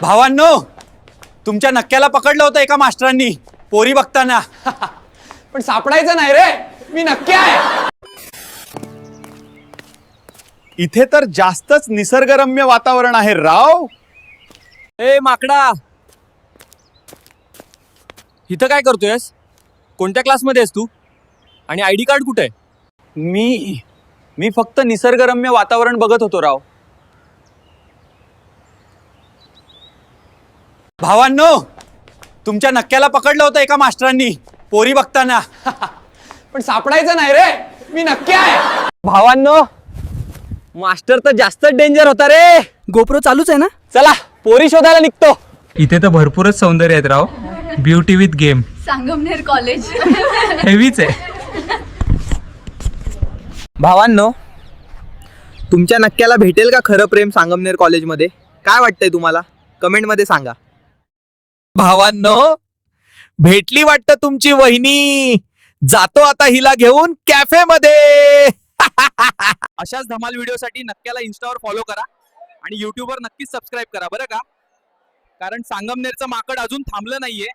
भावांनो, तुमच्या नक्क्याला पकडलं होतं एका मास्टरांनी पोरी बघताना. पण सापडायचं नाही रे, मी नक्की आहे. इथे तर जास्तच निसर्गरम्य वातावरण आहे राव. ए माकडा, इथं काय करतोयस? कोणत्या क्लासमध्ये आहेस तू? आणि आयडी कार्ड कुठे आहे? मी फक्त निसर्गरम्य वातावरण बघत होतो राव. भावांनो, तुमच्या नक्क्याला पकडलं होतं एका मास्टरांनी पोरी बघताना. पण सापडायचं नाही रे, मी नक्की आहे. भावांनो, मास्टर तर जास्तच डेंजर होता रे. गोप्रो चालूच आहे ना? चला पोरी शोधायला निघतो. इथे तर भरपूरच सौंदर्य आहेत राव. Beauty with game, Sangamner college. हेवीच आहे. भावांनो, तुमच्या नक्क्याला भेटेल का खरं प्रेम संगमनेर कॉलेजमध्ये? काय वाटतंय तुम्हाला? कमेंटमध्ये सांगा. भावांनो, भेटली वाटतं तुमची वहिनी. जातो आता हिला घेऊन कॅफे मध्ये. अशाच धमाल व्हिडिओसाठी नक्क्याला इन्स्टावर फॉलो करा आणि युट्यूबवर नक्कीच सबस्क्राईब करा बरं का. कारण संगमनेरचं माकड अजून थांबलं नाहीये.